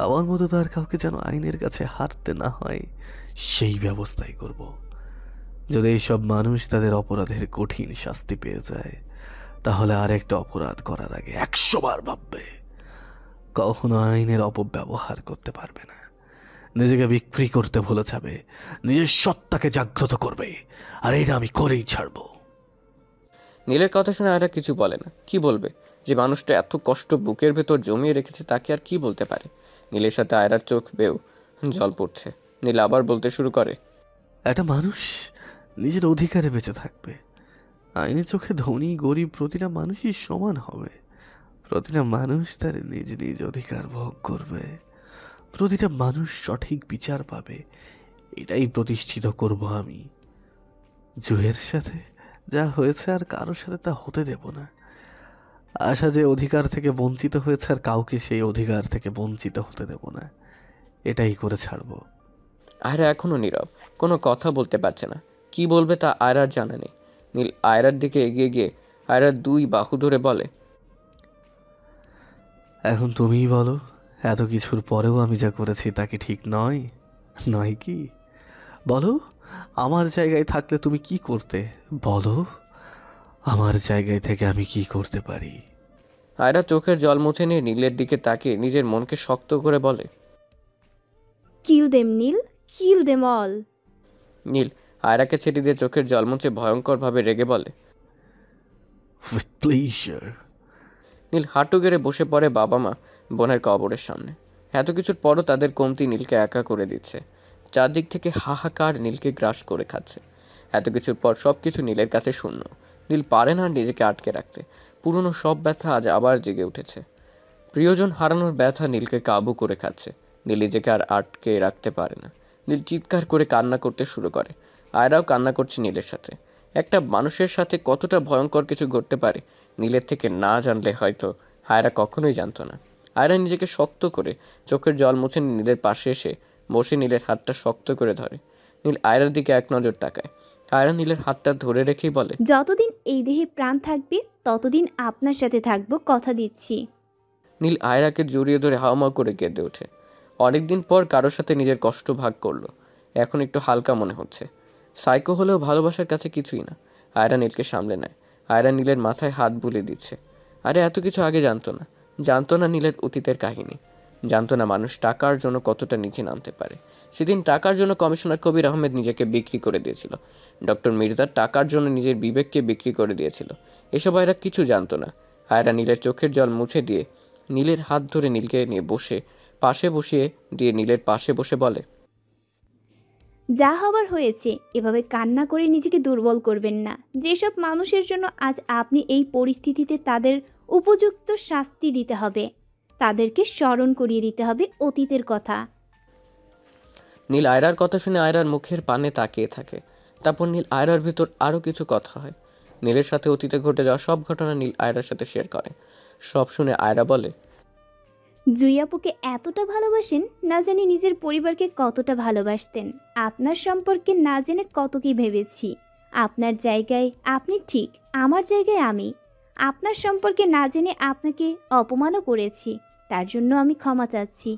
আমার মতো তার কাউকে যেন আইনের কাছে হারতে না হয়, সেই ব্যবস্থাই করব। যদি এইসব মানুষ তাদের অপরাধের কঠিন শাস্তি পেয়ে যায়, তাহলে আরেকটা অপরাধ করার আগে 100 বার ভাববে। কখনো আইনের অপব্যবহার করতে পারবে না, নিজেকে বিক্রি করতে ভুলে যাবে, নিজের সত্তাকে জাগ্রত করবে। আর এটা আমি করেই ছাড়বো। নীলের কথা শুনে আয়রা কিছু বলে না। কি বলবে? যে মানুষটা এত কষ্ট বুকের ভেতর জমিয়ে রেখেছে তাকে আর কি বলতে পারে? নীলের সাথে আয়রার চোখ বেয়েও জল পড়ছে। নীল আবার বলতে শুরু করে, একটা মানুষ নিজের অধিকারে বেঁচে থাকবে। আইনের চোখে ধনী গরিব প্রতিটা মানুষই সমান হবে। প্রতিটা মানুষ তার নিজ নিজ অধিকার ভোগ করবে। প্রতিটা মানুষ সঠিক বিচার পাবে। এটাই প্রতিষ্ঠিত করব আমি। জুয়ের সাথে যা হয়েছে আর কারোর সাথে তা হতে দেব না। আশা যে অধিকার থেকে বঞ্চিত হয়েছে আর কাউকে সেই অধিকার থেকে বঞ্চিত হতে দেব না। এটাই করে ছাড়বো। আয়রা এখনো নীরব, কোনো কথা বলতে পারছে না। কি বলবে তা আয়রার জানা নেই। নীল আয়রার দিকে এগিয়ে গিয়ে আয়রার 2 বাহু ধরে বলে, এখন তুমিই বলো, এত কিছুর পরেও আমি যা করেছি তা কি ঠিক নয়? নয় কি? বলো, আমার জায়গায় থাকলে তুমি কি করতে? বলো, আমার জায়গায় থেকে আমি কি করতে পারি? আয়রা চোখের জল মুছে নিয়ে নীলের দিকে তাকিয়ে নিজের মনকে শক্ত করে বলে, কিল দেম নীল, কিল দেম অল। নীল আয়রাকে ছেড়ে দিয়ে চোখের জল মুছে ভয়ঙ্করভাবে রেগে বলে, উইথ প্লেজার। নীল হাঁটু গেড়ে বসে পড়ে বাবা মা বোনের কবরের সামনে। এত কিছুর পরও তাদের কমতি নীলকে একা করে দিচ্ছে। চারদিক থেকে হাহাকার নীলকে গ্রাস করে খাচ্ছে। এত কিছুর পর সব কিছু নীলের কাছে শূন্য। নীল পারে না নিজেকে আটকে রাখতে। পুরনো সব ব্যথা আজ আবার জেগে উঠেছে। প্রিয়জন হারানোর ব্যথা নীলকে কাবু করে খাচ্ছে। নীল নিজেকে আর আটকে রাখতে পারে না। নীল চিৎকার করে কান্না করতে শুরু করে। আয়রাও কান্না করছে নীলের সাথে। একটা মানুষের সাথে কতটা ভয়ঙ্কর কিছু ঘটতে পারে নীলের থেকে না জানলে হয়তো আয়রা কখনোই জানতো না। আয়রা নিজেকে শক্ত করে চোখের জল মুছে নীলের পাশে এসে বসে নীলের হাতটা শক্ত করে ধরে। নীল আয়রার দিকে এক নজর তাকায়। আয়রা নীলের হাতটা ধরে রেখেই বলে, যতদিন এই দেহে প্রাণ থাকবে ততদিন আপনার সাথে থাকবো, কথা দিচ্ছি। নীল আয়রাকে জড়িয়ে ধরে হাওমাও করে কেঁদে ওঠে। অনেকদিন পর কারোর সাথে নিজের কষ্ট ভাগ করলো। এখন একটু হালকা মনে হচ্ছে। সাইকো হলেও ভালোবাসার কাছে কিছুই না। আয়রা নীলকে সামলে নেয়। আয়রা নীলের মাথায় হাত বুলিয়ে দিচ্ছে। আরে এত কিছু আগে জানতো না। জানতো না নীলের অতীতের কাহিনী। জানতো না মানুষ টাকার জন্য কতটা নিচে নামতে পারে। সেদিন টাকার জন্য কমিশনার কবির আহমেদ নিজেকে বিক্রি করে দিয়েছিল। ডক্টর মির্জা টাকার জন্য নিজের বিবেককে বিক্রি করে দিয়েছিল। এসব আয়রা কিছু জানতো না। আয়রা নীলের চোখের জল মুছে দিয়ে নীলের হাত ধরে নীলকে নিয়ে পাশে বসিয়ে দিয়ে নীলের পাশে বসে বলে, যা হবার হয়েছে, এভাবে কান্না করে নিজেকে দুর্বল করবেন না। যেসব মানুষের জন্য আজ আপনি এই পরিস্থিতিতে, তাদের উপযুক্ত শাস্তি দিতে হবে। তাদেরকে স্মরণ করিয়ে দিতে হবে অতীতের কথা। নীল আয়রার কথা শুনে আয়রার মুখের পানে তাকিয়ে থাকে। তারপর নীল আয়রার ভিতর আরও কিছু কথা হয়। নীলের সাথে অতীতে ঘটে যাওয়া সব ঘটনা নীল আয়রার সাথে শেয়ার করে। সব শুনে আয়রা বলে, জুইয়াপুকে এতটা ভালোবাসেন, না জানি নিজের পরিবারকে কতটা ভালোবাসতেন। আপনার সম্পর্কে না জেনে কত কি ভেবেছি। আপনার জায়গায় আপনি ঠিক, আমার জায়গায় আমি। আপনার সম্পর্কে না জেনে আপনাকে অপমানও করেছি, তার জন্য আমি ক্ষমা চাচ্ছি।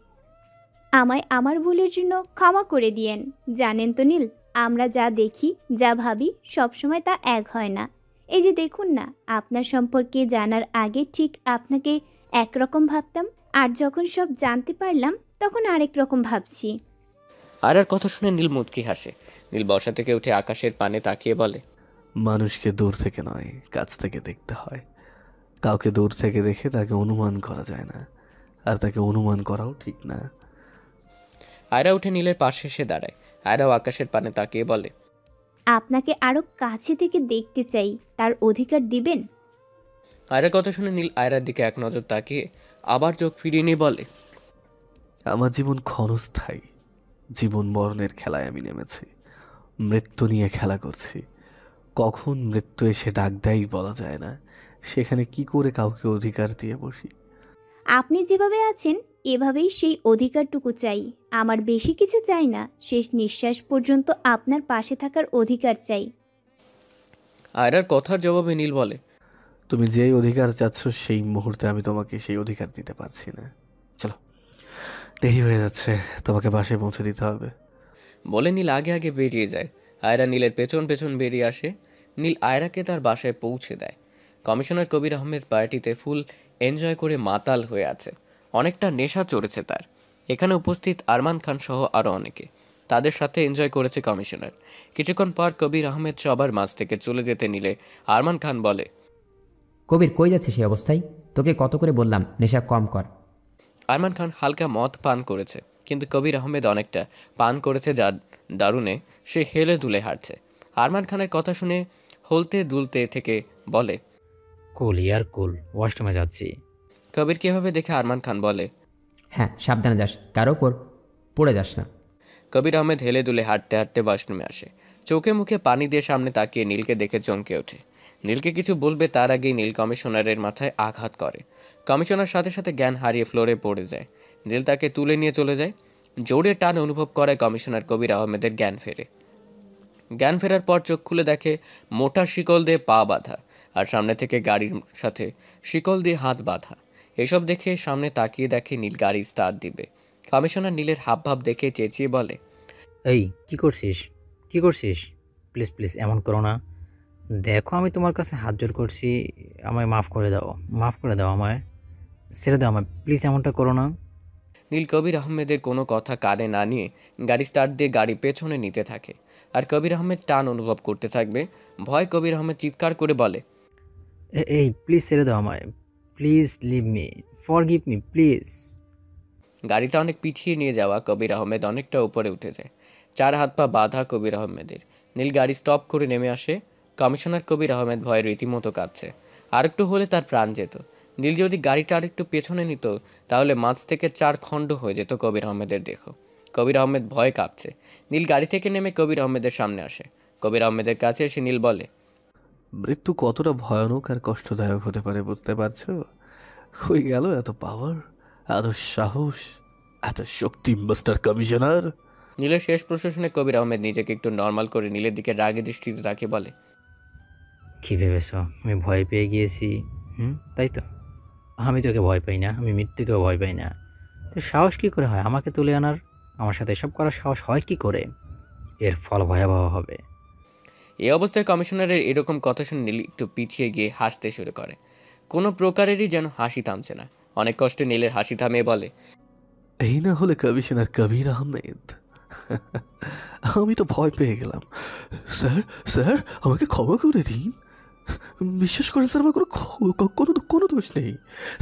আমায় আমার ভুলের জন্য ক্ষমা করে দিয়েন। জানেন তো নীল, আমরা যা দেখি, যা ভাবি, সবসময় তা এক হয় না। এই যে দেখুন না, আপনার সম্পর্কে জানার আগে ঠিক আপনাকে একরকম ভাবতাম, আর যখন সব জানতে পারলাম তখন আরেক রকম ভাবছি। আয়রার কথা শুনে নীল মুচকি হাসে। নীল বসা থেকে উঠে আকাশের পানে তাকিয়ে বলে, মানুষকে দূর থেকে নয়, কাছ থেকে দেখতে হয়। কাউকে দূর থেকে দেখে তাকে অনুমান করা যায় না, আর তাকে অনুমান করাও ঠিক না। আয়রা উঠে নীলের পাশে এসে দাঁড়ায়। আয়রাও আকাশের পানে তাকিয়ে বলে, আপনাকে আরও কাছে থেকে দেখতে চাই, তার অধিকার দিবেন? আয়রার কথা শুনে নীল আয়রার দিকে এক নজর তাকিয়ে আবার চোখ ফিরিয়ে নিয়ে বলে, আমার জীবন ক্ষণস্থায়ী। জীবন মরণের খেলায় আমি নেমেছি। মৃত্যু নিয়ে খেলা করছি। কখন মৃত্যু এসে ডাক দেয় বলা যায় না। সেখানে কি করে কাউকে অধিকার দিয়ে বসি? আপনি যেভাবে আছেন এভাবেই সেই অধিকারটুকু চাই। আমার বেশি কিছু চাই না, শেষ নিঃশ্বাস পর্যন্ত আপনার পাশে থাকার অধিকার চাই। আয়রার কথার জবাবে নীল বলে, তুমি যেই অধিকার চাচ্ছ সেই মুহূর্তে আমি তোমাকে সেই অধিকার দিতে পারছি না। চলো, দেরি হয়ে যাচ্ছে, তোমাকে বাসায় পৌঁছে দিতে হবে। বলে নীল আগে আগে বেরিয়ে যায়। আয়রা নীলের পেছন পেছন বেরিয়ে আসে। নীল আয়রাকে তার বাসায় পৌঁছে দেয়। কমিশনার কবির আহমেদ পার্টিতে ফুল এনজয় করে মাতাল হয়ে আছে। অনেকটা নেশা চড়েছে তার। এখানে উপস্থিত আরমান খান সহ আরও অনেকে। তাদের সাথে এনজয় করেছে কমিশনার। কিছুক্ষণ পর কবির আহমেদ সবার মাঝ থেকে চলে যেতে নিলে আরমান খান বলে, কবির কই যাচ্ছে সেই অবস্থায়? তোকে কত করে বললাম নেশা কম কর। আরমান খান হালকা মদ পান করেছে, কিন্তু কবির আহমেদ অনেকটা পান করেছে, যার দারুণে সে হেলে দুলে হাঁটছে। আরমান খানের কথা শুনে হলতে দুলতে থেকে বলে, কুল ইয়ার কুল, ওয়াশরুমে যাচ্ছি। কবির কীভাবে দেখে আরমান খান বলে, হ্যাঁ সাবধানে যাস, কারো ওপর পড়ে যাস না। কবির আহমেদ হেলে দুলে হাঁটতে হাঁটতে ওয়াশরুমে আসে। চোখে মুখে পানি দিয়ে সামনে তাকিয়ে নীলকে দেখে চমকে ওঠে। নীলকে কিছু বলবে তার আগেই নীল কমিশনারের মাথায় আঘাত করে। কমিশনার সাথে সাথে জ্ঞান হারিয়ে ফ্লোরে পড়ে যায়। নীল তাকে তুলে নিয়ে চলে যায়। জোরে টান অনুভব করে কমিশনার কবির আহমেদের জ্ঞান ফেরে। জ্ঞান ফেরার পর চোখ খুলে দেখে মোটা শিকল দিয়ে পা বাঁধা, আর সামনে থেকে গাড়ির সাথে শিকল দিয়ে হাত বাঁধা। এসব দেখে সামনে তাকিয়ে দেখে নীল গাড়ি স্টার্ট দিবে। কমিশনার নীলের হাবভাব দেখে চেঁচিয়ে বলে, এই কি করছিস, কি করছিস? প্লিজ প্লিজ এমন করো না। দেখো আমি তোমার কাছে হাত জোড় করছি, আমায় মাফ করে দাও, মাফ করে দাও, আমায় ছেড়ে দাও, আমায় প্লিজ এমনটা করো না। নীল কবির আহমেদের কোনো কথা কানে না নিয়ে গাড়ি স্টার্ট দিয়ে গাড়ি পেছনে নিতে থাকে। আর কবির আহমেদ টান অনুভব করতে থাকবে। ভয় কবির আহমেদ চিৎকার করে বলে, এই প্লিজ ছেড়ে দাও আমায়, please leave me, forgive me please. গাড়িটা অনেক পিছিয়ে নিয়ে যাওয়া কবির আহমেদ অনেকটা উপরে উঠে যায়। চার হাত পা বাঁধা কবির আহমেদের। নীল গাড়ি স্টপ করে নেমে আসে। কমিশনার কবির আহমেদ ভয়ে রীতিমতো কাঁদছে। আরেকটু হলে তার প্রাণ যেত। নীল যদি গাড়িটা আরেকটু পেছনে নিত তাহলে মাঝ থেকে চার খণ্ড হয়ে যেত কবির আহমেদের দেহ। কবির আহমেদ ভয়ে কাঁপছে। নীল গাড়ি থেকে নেমে কবির আহমেদের সামনে আসে। কবির আহমেদের কাছে এসে নীল বলে, মৃত্যু কতটা ভয়ানক আর কষ্টদায়ক হতে পারে বুঝতে পারছো? কই গেল এত পাওয়ার, এত সাহস, এত শক্তি মিস্টার কমিশনার? নীলের শেষ প্রশ্ন শুনে কবির আহমেদ নিজেকে একটু নর্মাল করে নীলের দিকে রাগে দৃষ্টিতে তাকে বলে, কী ভেবেছ আমি ভয় পেয়ে গিয়েছি? তাই তো, আমি তোকে ভয় পাই না, আমি মৃত্যুকেও ভয় পাই না। তো সাহস কী করে হয় আমাকে তুলে আনার? আমার সাথে এসব করার সাহস হয় কি করে? এর ফল ভয়াবহ হবে। এই অবস্থায় কমিশনারের এরকম কথা শুনে নীল একটু পিছিয়ে গিয়ে হাসতে শুরু করে। কোনো প্রকারেরই যেন হাসি থামছে না। অনেক কষ্টে নীলের হাসি থামিয়ে বলে, এই না হলে কমিশনার কবির আহমেদ? আমি তো ভয় পেয়ে গেলাম। স্যার, স্যার আমাকে ক্ষমা করে দিন। বিশ্বাস করেন স্যার, আমার কোনো কোনো দোষ নেই।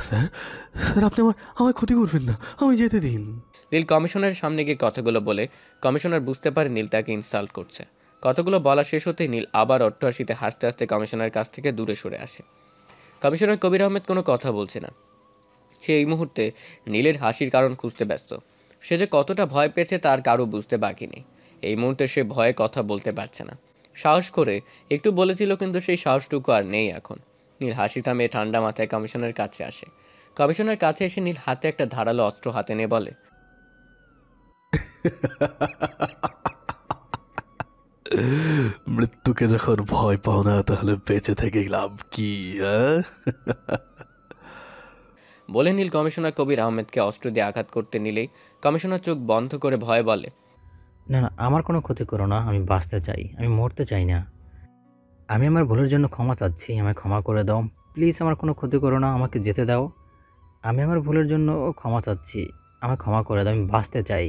স্যার, স্যার আপনি আমায় ক্ষতি করবেন না, আমি যেতে দিন। নীল কমিশনারের সামনে গিয়ে কথাগুলো বলে কমিশনার বুঝতে পারে নীল তাকে ইনসাল্ট করছে। কথাগুলো বলা শেষ হতেই নীল আবার অট্টহাসিতে হাসতে হাসতে কমিশনারের কাছ থেকে দূরে সরে আসে। কমিশনার কবির আহমেদ কোনো কথা বলছে না। সে এই মুহূর্তে নীলের হাসির কারণ খুঁজতে ব্যস্ত। সে যে কতটা ভয় পেয়েছে তার কারো বুঝতে বাকি নেই। এই মুহূর্তে সে ভয়ে কথা বলতে পারছে না। সাহস করে একটু বলেছিল, কিন্তু সেই সাহসটুকু আর নেই এখন। নীল হাসি থামিয়ে ঠান্ডা মাথায় কমিশনারের কাছে আসে। কমিশনার কাছে এসে নীল হাতে একটা ধারালো অস্ত্র হাতে নিয়ে বলে, মৃত্যুকে যখন ভয় পাও না তাহলে বেঁচে থেকে লাভ কি? বলে নীল কমিশনার কবির আহমেদকে অস্ত্র দিয়ে আঘাত করতে নিলেই কমিশনার চোখ বন্ধ করে ভয়ে বলে, না না, আমার কোনো ক্ষতি করো না, আমি বাঁচতে চাই, আমি মরতে চাই না। আমি আমার ভুলের জন্য ক্ষমা চাচ্ছি, আমায় ক্ষমা করে দাও প্লিজ, আমার কোনো ক্ষতি করো না, আমাকে যেতে দাও। আমি আমার ভুলের জন্য ক্ষমা চাচ্ছি, আমায় ক্ষমা করে দাও, আমি বাঁচতে চাই।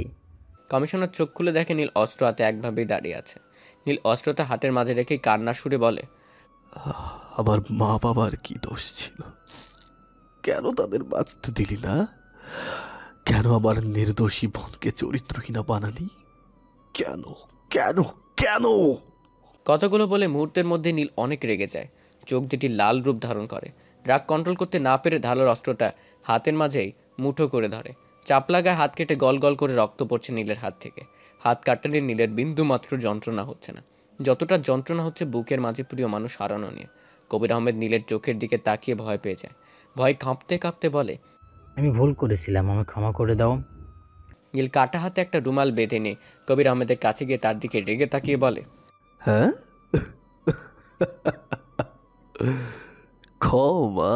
কমিশনার চোখ খুলে দেখে নীল অস্ত্র হাতে একভাবেই দাঁড়িয়ে আছে। নীল অস্ত্রটা হাতের মাঝে রেখে কান্নার সুরে বলে, আমার মা বাবার কি দোষ ছিল? কেন তাদের বাঁচতে দিলি না? কেন আমার নির্দোষী বোনকে চরিত্রহীনা বানালি? কেন, কেন, কেন? কথাগুলো বলে মুহূর্তের মধ্যে নীল অনেক রেগে যায়। চোখ দুটি লাল রূপ ধারণ করে। রাগ কন্ট্রোল করতে না পেরে ধারালো অস্ত্রটা হাতের মাঝেই মুঠো করে ধরে। চাপ লাগায় হাত কেটে গল গল করে রক্ত পড়ছে নীলের হাত থেকে। হাত কাটলে নীলের বিন্দু মাত্র যন্ত্রণা হচ্ছে না। যতটা যন্ত্রণা হচ্ছে বুকের মাঝে প্রিয় মানুষ হারানো নিয়ে। কবির আহমেদ নীলের চোখের দিকে তাকিয়ে ভয় পেয়ে যায়। ভয় কাঁপতে কাঁপতে বলে, আমি ভুল করেছিলাম, আমায় ক্ষমা করে দাও। নীল কাটা হাতে একটা রুমাল বেঁধে নিয়ে কবির আহমেদের কাছে গিয়ে তার দিকে রেগে তাকিয়ে বলে, হ্যাঁ, ক্ষমা?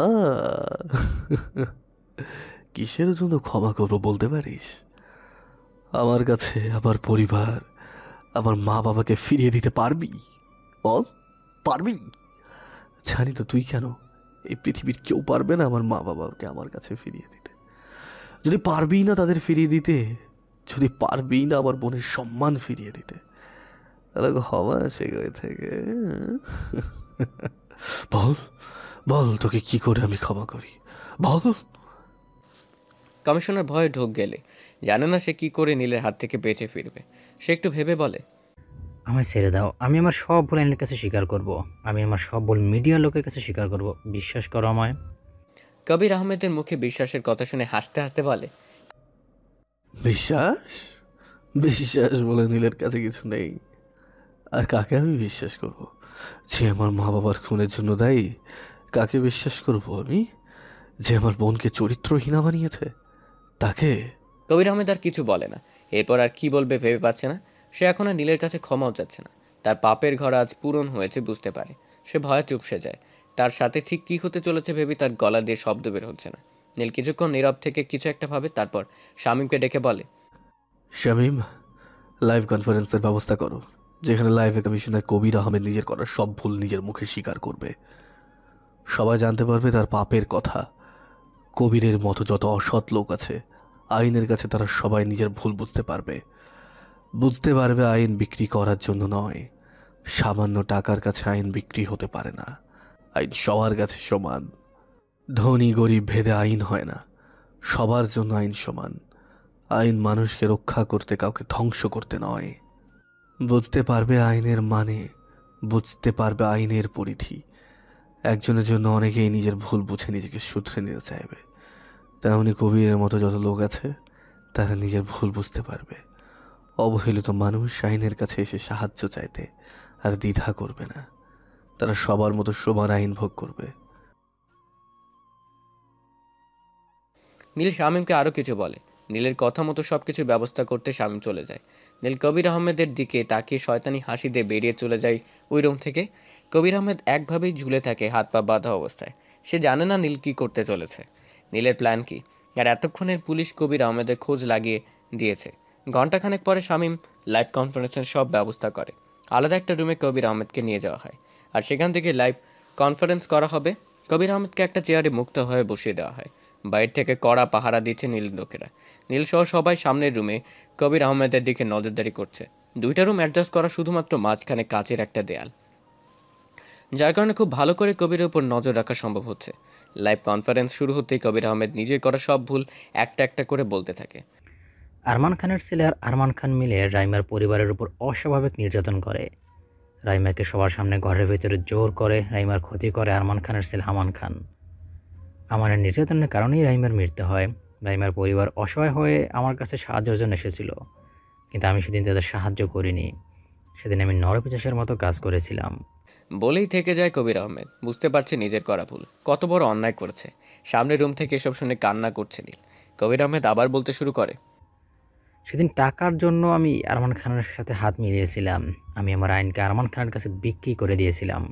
কিসের জন্য ক্ষমা করবো বলতে পারিস? আমার কাছে আমার পরিবার, আমার মা বাবাকে ফিরিয়ে দিতে পারবি? বল, পারবি? জানি তো তুই কেন, এই পৃথিবীর কেউ পারবে না আমার মা বাবাকে আমার কাছে ফিরিয়ে দিতে। যদি পারবি না তাদের ফিরিয়ে দিতে, যদি পারবি না আমার বোনের সম্মান ফিরিয়ে দিতে, তাহলে ক্ষমা সেখানে থেকে বল, বল তোকে কি করে আমি ক্ষমা করি, বল। কমিশনার ভয়ে ঢোক গেলে জানে না সে কি করে নীলের হাত থেকে বেঁচে ফিরবে। সে একটু ভেবে বলে, আমায় ছেড়ে দাও, আমি আমার সব ভুল আইনের কাছে স্বীকার করব। আমি আমার সব ভুল মিডিয়ার লোকের কাছে স্বীকার করব, বিশ্বাস করো আমায়। কবির আহমেদের মুখে বিশ্বাসের কথা শুনে হাসতে হাসতে বলে, বিশ্বাস? বিশ্বাস বলে নীলের কাছে কিছু নেই। আর কাকে আমি বিশ্বাস করব? যে আমার মা বাবার খুনের জন্য দায়ী, কাকে বিশ্বাস করব আমি? যে আমার বোনকে চরিত্রহীনা বানিয়েছে, তাকে? কবির আহমেদ আর কিছু বলে না। এরপর আর কি বলবে ভেবে পাচ্ছে না। সে এখন আর নীলের কাছে ক্ষমাও চাচ্ছে না। তার পাপের ঘর আজ পূরণ হয়েছে বুঝতে পারে। সে ভয়ে চুপসে যায়। তার সাথে ঠিক কি হতে চলেছে ভেবে তার গলা দিয়ে শব্দ বের হচ্ছে না। নীল কিছুক্ষণ নীরব থেকে কিছু একটা ভাবে, তারপর শামীমকে ডেকে বলে, শামীম, লাইভ কনফারেন্সের ব্যবস্থা করো, যেখানে লাইভে কমিশনার কবির আহমেদ নিজের করার সব ভুল নিজের মুখে স্বীকার করবে। সবাই জানতে পারবে তার পাপের কথা। কবিরের মতো যত অসৎ লোক আছে আইনের কাছে, তারা সবাই নিজের ভুল বুঝতে পারবে। বুঝতে পারবে আইন বিক্রি করার জন্য নয়। সামান্য টাকার কাছে আইন বিক্রি হতে পারে না। আইন সবার কাছে সমান। ধনী গরিব ভেদে আইন হয় না, সবার জন্য আইন সমান। আইন মানুষকে রক্ষা করতে, কাউকে ধ্বংস করতে নয়। বুঝতে পারবে আইনের মানে, বুঝতে পারবে আইনের পরিধি। একজনের জন্য অনেকেই নিজের ভুল বুঝে নিজেকে শুধরে নিতে চাইবে। তেমনি কবিরের মতো যত লোক আছে তারা নিজের ভুল বুঝতে পারবে। অবহেলিত মানুষ আইনের কাছে এসে সাহায্য চাইতে আর দ্বিধা করবে না। তারা সবার মতো সমান আইন ভোগ করবে। নীল শামীমকে আরও কিছু বলে। নীলের কথা মতো সব কিছুর ব্যবস্থা করতে শামীম চলে যায়। নীল কবির আহমেদের দিকে তাকিয়ে শয়তানি হাসি দিয়ে বেরিয়ে চলে যায় ওই রুম থেকে। কবির আহমেদ একভাবেই ঝুলে থাকে, হাত পা বাঁধা অবস্থায়। সে জানে না নীল কী করতে চলেছে, নীলের প্ল্যান কী। আর এতক্ষণের পুলিশ কবির আহমেদের খোঁজ লাগিয়ে দিয়েছে। ঘণ্টাখানেক পরে শামীম লাইভ কনফারেন্সের সব ব্যবস্থা করে। আলাদা একটা রুমে কবির আহমেদকে নিয়ে যাওয়া হয়, আর সেখান থেকে লাইভ কনফারেন্স করা হবে। কবির আহমেদকে একটা চেয়ারে মুক্ত হয়ে বসিয়ে দেওয়া হয়। বাইরে থেকে কড়া পাহারা দিচ্ছে নীল লোকেরা। নীল সহ সবাই সামনের রুমে কবির আহমেদের দিকে নজরদারি করছে। দুইটা রুম অ্যাডজাস্ট করা, শুধুমাত্র মাঝখানে কাচের একটা দেয়াল, যার কারণে খুব ভালো করে কবিরের উপর নজর রাখা সম্ভব হচ্ছে। লাইভ কনফারেন্স শুরু হতেই কবির আহমেদ নিজের করা সব ভুল একটা একটা করে বলতে থাকে। আরমান খানের ছেলে আর আরমান খান মিলে রাইমার পরিবারের উপর অস্বাভাবিক নির্যাতন করে। রাইমাকে সবার সামনে ঘরের ভেতরে জোর করে রাইমার ক্ষতি করে আরমান খানের ছেলে আমান খান। আমানের নির্যাতনের কারণেই রাইমার মৃত্যু হয়। রাইমার পরিবার অসহায় হয়ে আমার কাছে সাহায্যের জন্য এসেছিল, কিন্তু আমি সেদিন তাদের সাহায্য করিনি। সেদিন আমি নরপিশাচের মতো কাজ করেছিলাম। বলেই থেকে যায় কবির আহমেদ। বুঝতে পারছে নিজের করা ভুল, কত বড় অন্যায় করেছে। সামনের রুম থেকে এসব শুনে কান্না করছে নীল। কবির আহমেদ আবার বলতে শুরু করে, সেদিন টাকার জন্য আমি আরমান খানের সাথে হাত মিলিয়েছিলাম। আমি আমার আইনকে আরমান খানের কাছে বিক্রি করে দিয়েছিলাম।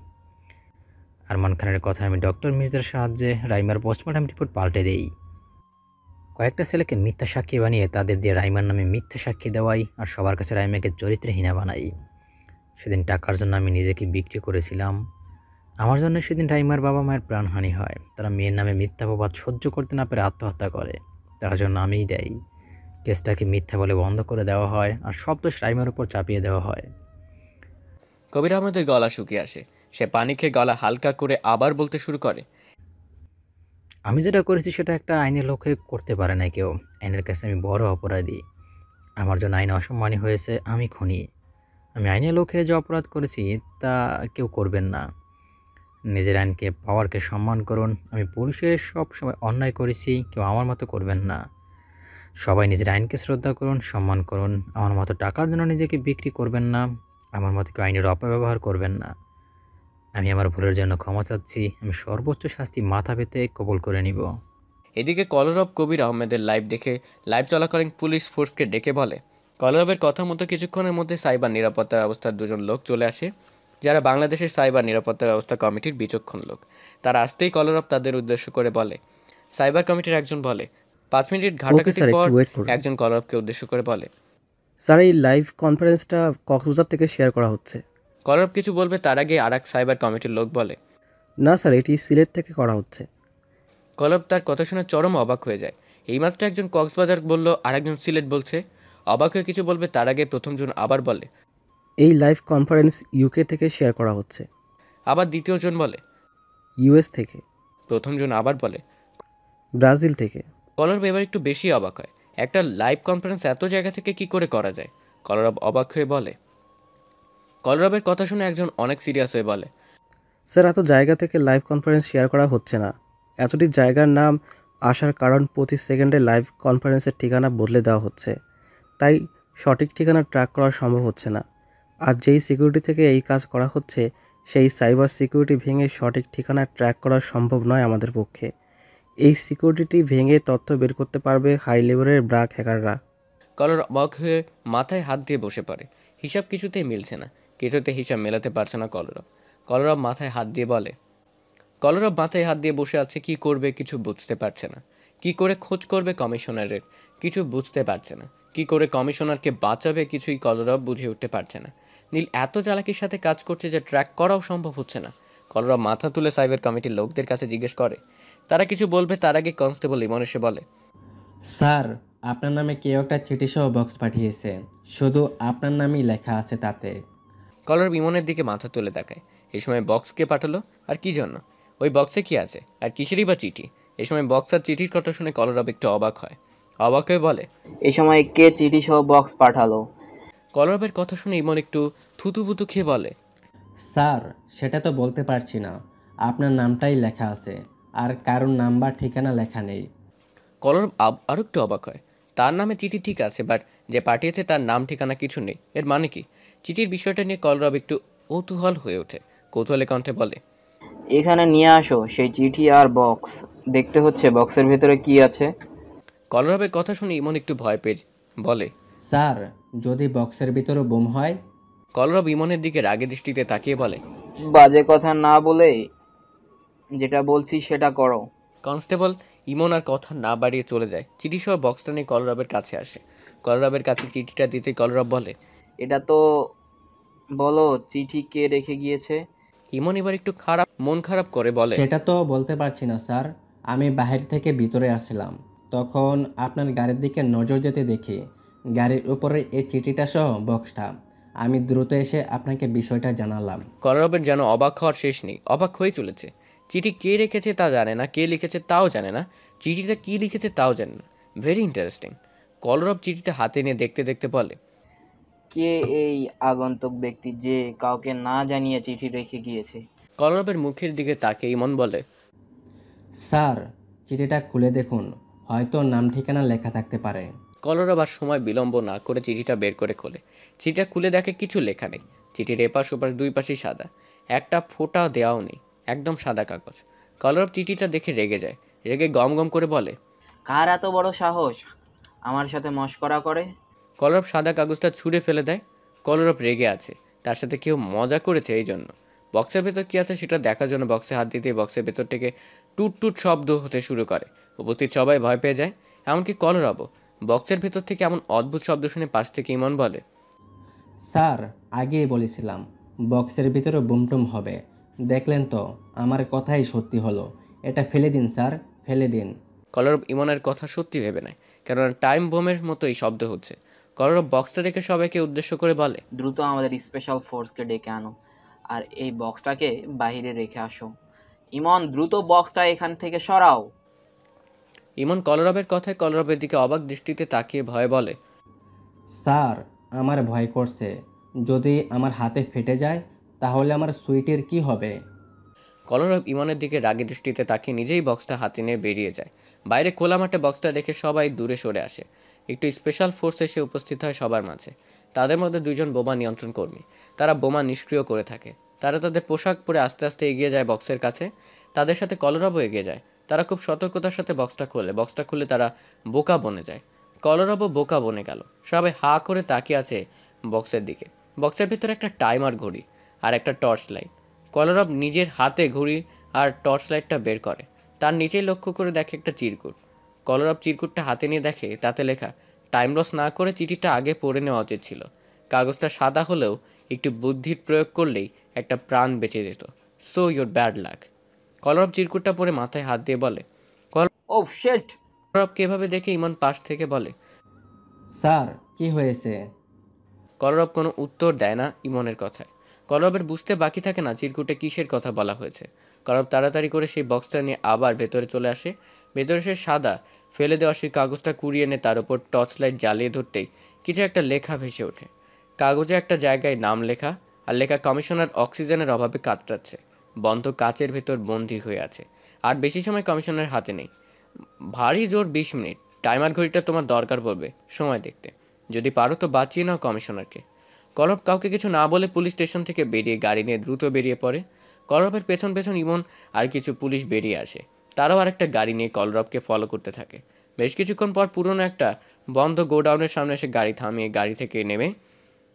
আরমান খানের কথা আমি ডক্টর মির্জার সাহায্যে রাইমার পোস্টমর্টম রিপোর্ট পাল্টে দেই। কয়েকটা ছেলেকে মিথ্যা সাক্ষী বানিয়ে তাদের দিয়ে রাইমার নামে মিথ্যা সাক্ষী দেওয়াই, আর সবার কাছে রাইমাকে চরিত্রহীনা বানাই। সেদিন টাকার জন্য আমি নিজেকে বিক্রি করেছিলাম। আমার জন্য সেদিন রাইমার বাবা মায়ের প্রাণহানি হয়। তারা মেয়ের নামে মিথ্যা অপবাদ সহ্য করতে না পেরে আত্মহত্যা করে। তার জন্য আমিই দায়ী। কেসটাকে মিথ্যা বলে বন্ধ করে দেওয়া হয়, আর সব দোষ রাইমার উপর চাপিয়ে দেওয়া হয়। কবির আহমেদের গলা শুকিয়ে আসে। সে পানি খেয়ে গলা হালকা করে আবার বলতে শুরু করে, আমি যেটা করেছি সেটা একটা আইনের লোকে করতে পারে না কেউ। আইনের কাছে আমি বড় অপরাধী। আমার জন্য আইন অসম্মানী হয়েছে, আমি খুনি। আমি আইনের লোকে যে অপরাধ করেছি তা কেউ করবেন না। নিজের আইনকে, পাওয়ারকে সম্মান করুন। আমি পুলিশের সব সময় অন্যায় করেছি, কেউ আমার মতো করবেন না। সবাই নিজের আইনকে শ্রদ্ধা করুন, সম্মান করুন। আমার মতো টাকার জন্য নিজেকে বিক্রি করবেন না। আমার মতো কেউ আইনের অপব্যবহার করবেন না। আমি আমার ভুলের জন্য ক্ষমা চাচ্ছি। আমি সর্বোচ্চ শাস্তি মাথা পেতে কবুল করে নিব। এদিকে কলরব কবির আহমেদের লাইভ দেখে লাইভ চলাকালীন পুলিশ ফোর্সকে ডেকে বলে। কলরবের কথা মতো কিছুক্ষণের মধ্যে সাইবার নিরাপত্তা ব্যবস্থার দুজন লোক চলে আসে, যারা বাংলাদেশের সাইবার নিরাপত্তা ব্যবস্থা কমিটির বিচক্ষণ লোক। তারা আসতেই কলরব তাদের উদ্দেশ্য করে বলে। সাইবার কমিটির একজন বলে, 5 মিনিট ঘাটাঘাটির পর একজন কলরবকে উদ্দেশ্য করে বলে, স্যার, এই লাইভ কনফারেন্সটা কক্সবাজার থেকে শেয়ার করা হচ্ছে। কলরব কিছু বলবে তার আগে আর এক সাইবার কমিটির লোক বলে, না স্যার, এটি সিলেট থেকে করা হচ্ছে। কলরব তার কথা শুনে চরম অবাক হয়ে যায়। এইমাত্র একজন কক্সবাজার বলল, আর একজন সিলেট বলছে। অবাক হয়ে কিছু বলবে তার আগে প্রথমজন আবার বলে, এই লাইভ কনফারেন্স ইউকে থেকে শেয়ার করা হচ্ছে। আবার দ্বিতীয়জন বলে, ইউএস থেকে। প্রথমজন আবার বলে। ব্রাজিল থেকে। কলরব এবার একটু বেশি অবাক হয়। একটা লাইভ কনফারেন্স এত জায়গা থেকে কি করে করা যায়? কলরব অবাক হয়ে বলে। কলরবের কথা শুনে একজন অনেক সিরিয়াস হয়ে বলে, স্যার, এত জায়গা থেকে লাইভ কনফারেন্স শেয়ার করা হচ্ছে না। এতটি জায়গার নাম আসার কারণ প্রতি সেকেন্ডে লাইভ কনফারেন্সের ঠিকানা বদলে দেওয়া হচ্ছে, তাই সঠিক ঠিকানা ট্র্যাক করা সম্ভব হচ্ছে না। আর যেই সিকিউরিটি থেকে এই কাজ করা হচ্ছে সেই সাইবার সিকিউরিটি ভেঙে সঠিক ঠিকানা ট্র্যাক করা সম্ভব নয় আমাদের পক্ষে। এই সিকিউরিটি ভেঙে তথ্য বের করতে পারবে হাই লেভেলের ব্র্যাক হ্যাকাররা। কলরব অবাক হয়ে মাথায় হাত দিয়ে বসে পড়ে। হিসাব কিছুতেই মিলছে না, কিছুতে হিসাব মেলাতে পারছে না কলরব। কলরব মাথায় হাত দিয়ে বলে, কলরব মাথায় হাত দিয়ে বসে আছে। কি করবে কিছু বুঝতে পারছে না। কি করে খোঁজ করবে কমিশনারের কিছু বুঝতে পারছে না। কি করে কমিশনারকে বাঁচাবে কিছুই কলরব বুঝে উঠতে পারছে না। নীল এত চালাকির সাথে কাজ করছে যে ট্র্যাক করাও সম্ভব হচ্ছে না। কলরব মাথা তুলে সাইবার কমিটির লোকদের কাছে জিজ্ঞেস করে। তারা কিছু বলবে তার আগে কনস্টেবল ইমন এসে বলে, স্যার, আপনার নামে কেউ একটা চিঠিসহ বক্স পাঠিয়েছে, শুধু আপনার নামই লেখা আছে তাতে। কলরব ইমনের দিকে মাথা তুলে তাকায়। এই সময় বক্স কে পাঠালো আর কি জন্য? ওই বক্সে কি আছে আর কিসেরই বা চিঠি? এই সময় বক্স আর চিঠির কথা শুনে কলরব একটু অবাক হয়। অবাক হয়ে বলে, এই সময় কে চিঠি সহ বক্স পাঠালো? কলরবের কথা শুনে ইমন একটু থুতুপুতু খেয়ে বলে, স্যার, সেটা তো বলতে পারছি না। আপনার নামটাই লেখা আছে, আর কারোর নাম্বার ঠিকানা লেখা নেই। কলরব আরও একটু অবাক হয়। তার নামে চিঠি ঠিক আছে, বাট যে পাঠিয়েছে তার নাম ঠিকানা কিছু নেই। এর মানে কি? চিঠির বিষয়টা নিয়ে কলরব একটু কৌতূহল হয়ে ওঠে। কৌতূহলে কণ্ঠে বলে, এখানে নিয়ে আসো সেই চিঠি আর বক্স। দেখতে হচ্ছে বক্সের ভেতরে কি আছে। কলরবের কথা শুনে ইমন একটু ভয় পেয়ে বলে, স্যার, যদি বক্সের ভিতরে বোম হয়? কলরব ইমনের দিকে রাগে দৃষ্টিতে তাকিয়ে বলে, বাজে কথা না বলে যেটা বলছি সেটা করো। কনস্টেবল ইমন আর কথা না বাড়িয়ে চলে যায়। চিঠি সহ বক্সটা নিয়ে কলরবের কাছে আসে। কলরবের কাছে চিঠিটা দিতে কলরব বলে, এটা তো বলো চিঠি কে রেখে গিয়েছে। ইমন এবার একটু মন খারাপ করে বলে, সেটা তো বলতে পারছি না স্যার। আমি বাহির থেকে ভিতরে আসছিলাম, তখন আপনার গাড়ির দিকে নজর যেতে দেখি গাড়ির উপরে এই চিঠিটা সহ বক্সটা। আমি দ্রুত এসে আপনাকে বিষয়টা জানালাম। কলরবের যেন অবাক হওয়ার শেষ নেই। অবাক হয়ে চলেছে। চিঠি কে রেখেছে তা জানে না, কে লিখেছে তাও জানে না, চিঠিটা কী লিখেছে তাও জানে না। Very interesting. কলরব চিঠিটা হাতে নিয়ে দেখতে দেখতে বলে, কে এই আগন্তুক ব্যক্তি যে কাউকে না জানিয়ে চিঠি রেখে গিয়েছে? কলরবের মুখের দিকে তাকে ইমন বলে, স্যার, চিঠিটা খুলে দেখুন, হয়তো নাম ঠিকানা লেখা থাকতে পারে। কলরব আর সময় বিলম্ব না করে চিঠিটা বের করে খোলে। চিঠিটা খুলে দেখে কিছু লেখা নেই। চিঠির এপাশ ওপাশ দুই পাশেই সাদা, একটা ফোঁটা দেওয়াও নেই, একদম সাদা কাগজ। কলরব চিঠিটা দেখে রেগে যায়। রেগে গম গম করে বলে, কার এত বড় সাহস আমার সাথে মশকরা করে? কলরব সাদা কাগজটা ছুঁড়ে ফেলে দেয়। কলরব রেগে আছে, তার সাথে কেউ মজা করেছে এই জন্য। বক্সের ভেতর কী আছে সেটা দেখার জন্য বক্সে হাত দিতে বক্সের ভেতর থেকে টুট টুট শব্দ হতে শুরু করে। উপস্থিত সবাই ভয় পেয়ে যায়, এমনকি কলরবও। বক্সের ভেতর থেকে এমন অদ্ভুত শব্দ শুনে পাশ থেকে ইমন বলে, স্যার, আগেই বলেছিলাম বক্সের ভিতরে বুমটুম হবে। দেখলেন তো, আমার কথাই সত্যি হলো। এটা ফেলে দিন স্যার, ফেলে দিন। কলরব ইমনের কথা সত্যি ভেবে নেয়, কেননা টাইম বোমের মতোই শব্দ হচ্ছে। কলরব বক্সটা রেখে সবাইকে উদ্দেশ্য করে বলে, দ্রুত আমাদের স্পেশাল ফোর্সকে ডেকে আনো আর এই বক্সটাকে বাইরে রেখে আসো। ইমন, দ্রুত বক্সটা এখান থেকে সরাও। ইমন কলরবের কথায় কলরবের দিকে অবাক দৃষ্টিতে তাকিয়ে ভয়ে বলে, স্যার, আমার ভয় করছে। যদি আমার হাতে ফেটে যায় তাহলে আমার সুইটের কি হবে? কলরব ইমনের দিকে রাগী দৃষ্টিতে তাকিয়ে নিজেই বক্সটা হাতে নিয়ে বেরিয়ে যায়। বাইরে খোলা মাঠে বক্সটা রেখে সবাই দূরে সরে আসে। একটু স্পেশাল ফোর্স এসে উপস্থিত হয় সবার মাঝে। তাদের মধ্যে দুইজন বোমা নিয়ন্ত্রণ কর্মী। তারা বোমা নিষ্ক্রিয় করে থাকে। তারা তাদের পোশাক পরে আস্তে আস্তে এগিয়ে যায় বক্সের কাছে। তাদের সাথে কলরবও এগিয়ে যায়। তারা খুব সতর্কতার সাথে বক্সটা খোলে। বক্সটা খুলে তারা বোকা বনে যায়। কলরবও বোকা বনে গেল। সবাই হা করে তাকিয়ে আছে বক্সের দিকে। বক্সের ভিতরে একটা টাইমার ঘড়ি আর একটা টর্চ লাইট। কলরব নিজের হাতে ঘড়ি আর টর্চ লাইটটা বের করে। তার নিচেই লক্ষ্য করে দেখে একটা চিরকুট। কলরব চিরকুটটা হাতে নিয়ে দেখে তাতে লেখা টাইম লস না করে চিঠিটা আগে পড়ে নেওয়া উচিত ছিল। কাগজটা সাদা হলেও একটু বুদ্ধির প্রয়োগ করলেই একটা প্রাণ বেঁচে যেত। So your bad luck. Kalarab চিরকুটটা পরে মাথায় হাত দিয়ে বলে। ও শিট! কলরবকে এভাবে দেখে ইমন পাশ থেকে বলে। স্যার কি হয়েছে? কলরব কোনো উত্তর দেয় না ইমনের কথায়। কলরবের বুঝতে বাকি থাকে না চিরকুটে কিসের কথা বলা হয়েছে। কলরব তাড়াতাড়ি করে সেই বক্সটা নিয়ে আবার ভেতরে চলে আসে। ভেতরে সে সাদা ফেলে দেওয়া সেই কাগজটা কুড়িয়ে এনে তার উপর টর্চ লাইট জ্বালিয়ে ধরতেই কিছু একটা লেখা ভেসে ওঠে। কাগজে একটা জায়গায় নাম লেখা, আর লেখা কমিশনার অক্সিজেনের অভাবে কাতরাচ্ছে, বন্ধ কাচের ভেতর বন্দী হয়ে আছে, আর বেশি সময় কমিশনারের হাতে নেই। ভারী জোর 20 মিনিট। টাইমার ঘড়িটা তোমার দরকার পড়বে সময় দেখতে। যদি পারো তো বাঁচিয়ে নাও কমিশনারকে। কলরব কাউকে কিছু না বলে পুলিশ স্টেশন থেকে বেরিয়ে গাড়ি নিয়ে দ্রুত বেরিয়ে পড়ে। কলরবের পেছন পেছন ইমন আর কিছু পুলিশ বেরিয়ে আসে। তারাও আরেকটা গাড়ি নিয়ে কলরবকে ফলো করতে থাকে। বেশ কিছুক্ষণ পর পুরনো একটা বন্ধ গোডাউনের সামনে এসে গাড়ি থামিয়ে গাড়ি থেকে নেমে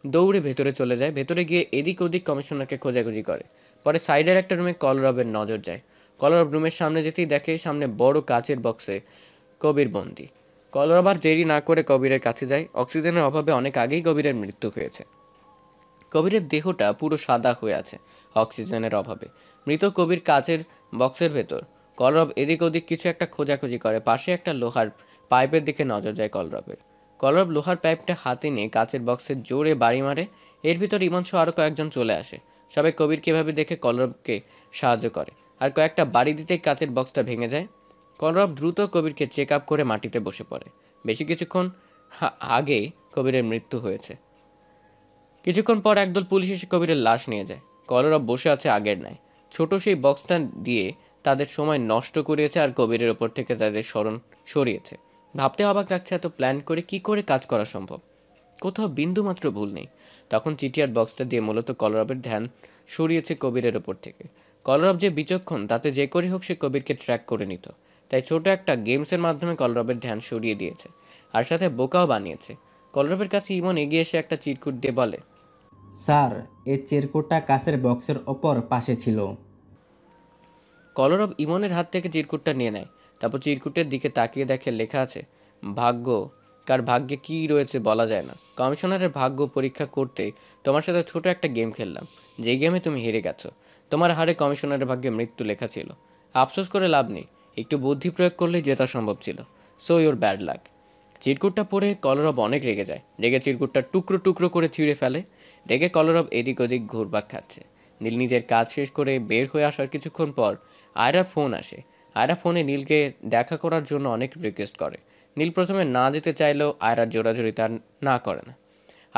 দৌড়ে ভেতরে চলে যায়। ভেতরে গিয়ে এদিক ওদিক কমিশনারকে খোঁজাখুঁজি করে। পরে সাইডের একটা রুমে কলরবের নজর যায়। কলরব রুমের সামনে যেতেই দেখে সামনে বড় কাচের বক্সে কবির বন্দি। কলরব আর দেরি না করে কবিরের কাছে যায়। অক্সিজেনের অভাবে অনেক আগেই কবিরের মৃত্যু হয়েছে। কবিরের দেহটা পুরো সাদা হয়ে আছে অক্সিজেনের অভাবে। মৃত কবির কাচের বক্সের ভেতর। কলরব এদিক ওদিক কিছু একটা খোঁজাখুঁজি করে। পাশে একটা লোহার পাইপের দিকে নজর যায় কলরবের। কলরব লোহার পাইপটা হাতে নিয়ে কাচের বক্সে জোরে বাড়ি মারে। এর ভিতর ইমন সহ আরও কয়েকজন চলে আসে। সবাই কবিরকে এভাবে দেখে কলরবকে সাহায্য করে, আর কয়েকটা বাড়ি দিতেই কাচের বক্সটা ভেঙে যায়। কলরব দ্রুত কবিরকে চেক আপ করে মাটিতে বসে পড়ে। বেশি কিছুক্ষণ আগে কবিরের মৃত্যু হয়েছে। কিছুক্ষণ পর একদল পুলিশ এসে কবিরের লাশ নিয়ে যায়। কলরব বসে আছে আগের ন্যায়। ছোট সেই বক্সটা দিয়ে তাদের সময় নষ্ট করিয়েছে আর কবিরের ওপর থেকে তাদের স্মরণ সরিয়েছে। ভাবতে অবাক লাগছে এত প্ল্যান করে কি করে কাজ করা সম্ভব। কোথাও বিন্দুমাত্র ভুল নেই। তখন চিঠি আর বক্সটা দিয়ে মূলত কলরবের ধ্যান সরিয়েছে কবিরের ওপর থেকে। কলরব যে বিচক্ষণ, তাতে যে করে হোক সে কবিরকে ট্র্যাক করে নিত। তাই ছোট একটা গেমসের মাধ্যমে কলরবের ধ্যান সরিয়ে দিয়েছে, আর সাথে বোকাও বানিয়েছে। কলরবের কাছে ইমন এগিয়ে এসে একটা চিরকুট দিয়ে বলে। স্যার এই চিরকুটটা কাচের বক্সের ওপর পাশে ছিল। কলরব ইমনের হাত থেকে চিরকুটটা নিয়ে নেয়। তারপর চিরকুটের দিকে তাকিয়ে দেখে লেখা আছে, ভাগ্য। কার ভাগ্যে কী রয়েছে বলা যায় না। কমিশনারের ভাগ্য পরীক্ষা করতে তোমার সাথে ছোট একটা গেম খেললাম, যে গেমে তুমি হেরে গেছো। তোমার হারে কমিশনারের ভাগ্যে মৃত্যু লেখা ছিল। আফসোস করে লাভ নেই, একটু বুদ্ধি প্রয়োগ করলেই জেতা সম্ভব ছিল। So your bad luck. চিরকুটটা পরে কলরব অনেক রেগে যায়। রেগে চিরকুটটা টুকরো টুকরো করে ছিঁড়ে ফেলে। রেগে কলরব এদিক ওদিক ঘুরপাক খাচ্ছে। নীল নিজের কাজ শেষ করে বের হয়ে আসার কিছুক্ষণ পর আয়রার ফোন আসে। আয়রা ফোনে নীলকে দেখা করার জন্য অনেক রিকোয়েস্ট করে। নীল প্রথমে না যেতে চাইলেও আয়রার জোরাজোরি তার না করে না।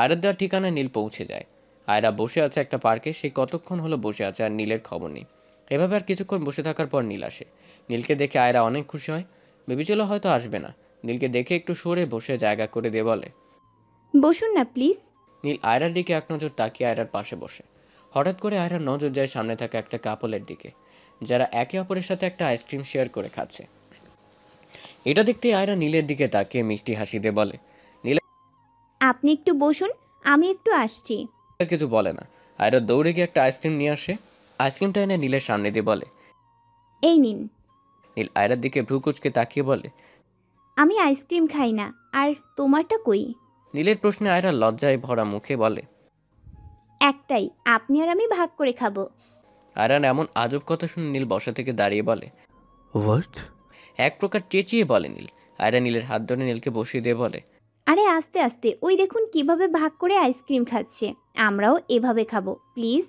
আয়রার দেওয়ার ঠিকানায় নীল পৌঁছে যায়। আয়রা বসে আছে একটা পার্কে। সে কতক্ষণ হলো বসে আছে আর নীলের খবর নেই। এভাবে আর কিছুক্ষণ বসে থাকার পর নীল আসে। নীলকে দেখে আয়রা অনেক খুশি হয়। ভেবেছিল হয়তো আসবে না। নীলকে দেখে একটু সরে বসে জায়গা করে দিয়ে বলে, বসুন না প্লিজ। নীল আয়রার দিকে এক নজর তাকিয়ে আয়রার পাশে বসে। হঠাৎ করে আয়রার নজর যায় সামনে থাকা একটা কাপলের দিকে, যারা একে অপরের সাথে একটা আইসক্রিম শেয়ার করে খাচ্ছে। এটা দেখতে আয়রা নীলের দিকে তাকিয়ে মিষ্টি হাসি দিয়ে বলে, আপনি একটু বসুন, আমি একটু আসছি। কিছু বলে না। আয়রা দৌড়ে গিয়ে একটা আইসক্রিম নিয়ে আসে। আইসক্রিমটা এনে নীলের সামনে দিয়ে বলে, এই নিন। নীল আয়রার দিকে ভ্রু কুচকে তাকিয়ে বলে, আমি আইসক্রিম খাই না। আর তোমারটা কই? নীলের প্রশ্নে আয়রা লজ্জায় ভরা মুখে বলে, একটাই, আপনি আর আমি ভাগ করে খাবো। আয়রার এমন আজব কথা শুনে নীল বসা থেকে দাঁড়িয়ে বলে, হোয়াট? এক প্রকার চেঁচিয়ে বলে নীল। আয়রা নীলের হাত ধরে নীলকে বসিয়ে দিয়ে বলে, আরে আস্তে আস্তে, ওই দেখুন কিভাবে ভাগ করে আইসক্রিম খাচ্ছে। আমরাও এভাবে খাবো প্লিজ।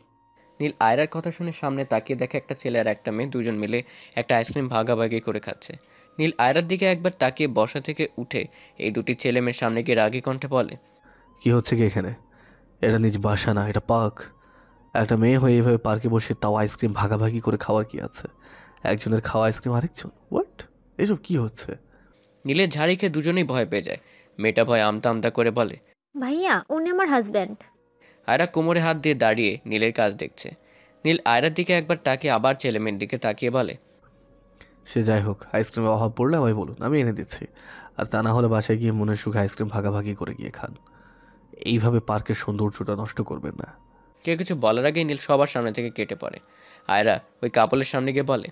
নীল আয়রার কথা শুনে সামনে তাকিয়ে দেখে একটা ছেলে আর একটা মেয়ে দুজন মিলে একটা আইসক্রিম ভাগাভাগি করে খাচ্ছে। নীল আয়রার দিকে একবার তাকিয়ে বসা থেকে উঠে এই দুটি ছেলে মেয়ের সামনে গিয়ে রাগী কণ্ঠে বলে, কি হচ্ছে কি এখানে? এটা নিজ বাসা না, এটা পার্ক। একটা মেয়ে হয়ে এভাবে পার্কে বসে তাও আইসক্রিম ভাগাভাগি করে খাওয়ার কি আছে? একজনের খাওয়া আইসক্রিম আরেকজন? হোয়াট? এসব কি হচ্ছে? নীলের ঝাড়ি খেয়ে দুজনেই ভয় পেয়ে যায়। মেয়েটা ভয় আমতা আমতা করে বলে, ভাইয়া উনি আমার হাজব্যান্ড। আয়রা কোমরে হাত দিয়ে দাঁড়িয়ে নীলের কাজ দেখছে। নীল আয়রার দিকে একবার তাকিয়ে আবার ছেলে মেয়ের দিকে তাকিয়ে বলে, সে যাই হোক, আইসক্রিমের অভাব পড়লে আমায় বলুন, আমি এনে দিচ্ছি। আর তা না হলে বাসায় গিয়ে মনের সুখে আইসক্রিম ভাগাভাগি করে গিয়ে খান। এইভাবে পার্কের সৌন্দর্যটা নষ্ট করবেন না। কেউ কিছু বলার আগেই নীল সবার সামনে থেকে কেটে পড়ে। আয়রা ওই কাপলের সামনে গিয়ে বলে,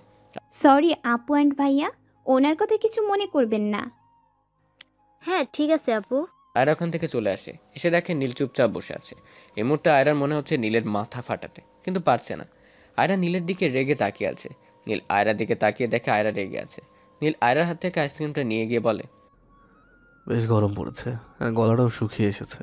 সরি আপু অ্যান্ড ভাইয়া, ওনার কথা কিছু মনে করবেন না। হ্যাঁ ঠিক আছে আপু। আয়রা ওখান থেকে চলে আসে, এসে দেখে নীল চুপচাপ বসে আছে। এই মুহূর্তে আয়রার মনে হচ্ছে নীলের মাথা ফাটাতে, কিন্তু পারছে না। আয়রা নীলের দিকে রেগে তাকিয়ে আছে। নীল আয়রার দিকে তাকিয়ে দেখে আয়রা রেগে আছে। নীল আয়রার হাত থেকে আইসক্রিমটা নিয়ে গিয়ে বলে, বেশ গরম পড়েছে, আর গলাটাও শুকিয়ে এসেছে।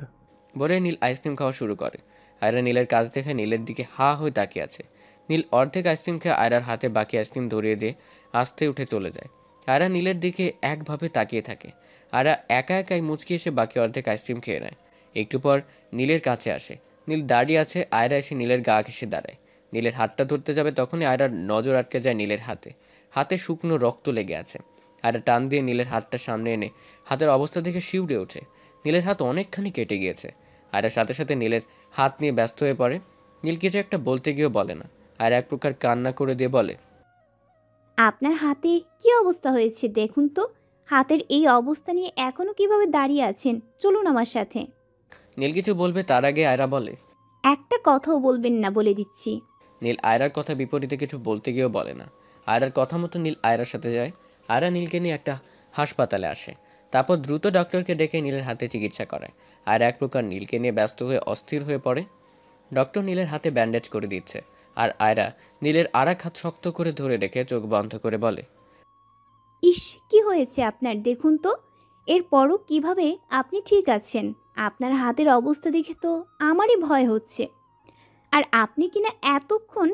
বলে নীল আইসক্রিম খাওয়া শুরু করে। আয়রা নীলের কাজ দেখে নীলের দিকে হা হয়ে তাকিয়ে আছে। নীল অর্ধেক আইসক্রিম খেয়ে আয়রার হাতে বাকি আইসক্রিম ধরিয়ে দিয়ে আস্তে উঠে চলে যায়। আয়রা নীলের দিকে একভাবে তাকিয়ে থাকে। আয়রা একা একাই মুচকি এসে বাকি অর্ধেক আইসক্রিম খেয়ে নেয়। একটু পর নীলের কাছে আসে। নীল দাঁড়িয়ে আছে, আয়রা এসে নীলের গা ঘেঁষে দাঁড়ায়। নীলের হাতটা ধরতে যাবে, তখনই আয়রার নজর আটকে যায় নীলের হাতে। হাতে শুকনো রক্ত লেগে আছে। আয়রা টান দিয়ে নীলের হাতটা সামনে এনে হাতের অবস্থা দেখে শিউরে ওঠে। নীলের হাত অনেকখানি কেটে গিয়েছে। আয়রা সাথে সাথে নীলের হাত নিয়ে ব্যস্ত হয়ে পড়ে। নীল কিছু একটা বলতে গিয়েও বলে না, আর এক প্রকার কান্না করে দিয়ে বলে, আপনার হাতে কি অবস্থা হয়েছে দেখুন তো। হাতের এই অবস্থা নিয়ে এখনো কিভাবে দাঁড়িয়ে আছেন? চলুন আমার সাথে। নীল কিছু বলবে তার আগে আয়রা বলে, একটা কথাও বলবেন না বলে দিচ্ছি। নীল আয়রার কথা বিপরীতে কিছু বলতে গিয়েও বলে না। আয়রার কথা মতো নীল আয়রার সাথে যায়। আয়রা নীলকে নিয়ে একটা হাসপাতালে আসে। তারপর দ্রুত ডক্টরকে ডেকে নীলের হাতে চিকিৎসা করায়। আর এক প্রকার নীলকে নিয়ে ব্যস্ত হয়ে অস্থির হয়ে পড়ে। ডক্টর নীলের হাতে ব্যান্ডেজ করে দিচ্ছে। আর আয়রা নীলের আর এক হাত শক্ত করে ধরে রেখে চোখ বন্ধ করে বলে, ইস, কি হয়েছে আপনার দেখুন তো। এরপরও কিভাবে আপনি ঠিক আছেন? আপনার হাতের অবস্থা দেখে তো আমারই ভয় হচ্ছে। আর আপনি কিনা এতক্ষণ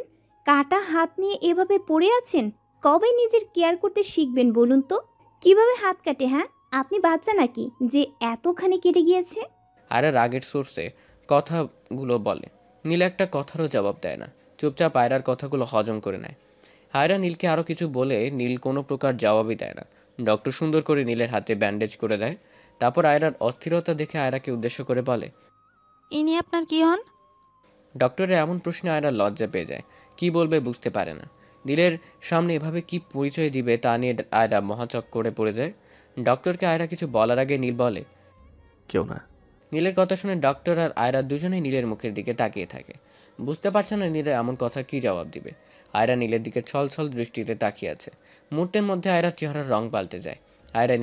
কাটা হাত নিয়ে এভাবে পড়ে আছেন। কবে নিজের কেয়ার করতে শিখবেন বলুন তো? কিভাবে হাত কাটে? হ্যাঁ, আপনি বাচ্চা নাকি যে এতখানি কেটে গিয়েছে? আয়রা রাগের সোর্সে কথাগুলো বলে। নীল একটা কথারও জবাব দেয় না, চুপচাপ আয়রার কথাগুলো হজম করে নেয়। আয়রা নীলকে আরও কিছু বলে নীল কোনো প্রকার জবাবই দেয় না। ডক্টর সুন্দর করে নীলের হাতে ব্যান্ডেজ করে দেয়। তারপর আয়রার অস্থিরতা দেখে আয়রাকে উদ্দেশ্য করে বলে, ইনি আপনার কি হন? ডক্টরের এমন প্রশ্নে আয়রা লজ্জা পেয়ে যায়। কি বলবে বুঝতে পারে না। নীলের সামনে এভাবে কি পরিচয় দিবে তা নিয়ে আয়রা মহাচক্করে পড়ে যায়। ডক্টরকে আয়রা কিছু বলার আগে নীল বলে, কেউ না। নীলের কথা শুনে ডক্টর আর আয়রা দুজনেই নীলের মুখের দিকে তাকিয়ে থাকে। বুঝতে পারছে না নীলের এমন কথা কি জবাব দিবে। আয়রা নীলের দিকে ছল ছল দৃষ্টিতে তাকিয়ে আছে। মুহূর্তের মধ্যে আয়রার চেহারার রং পাল্টে যায়। আয়রা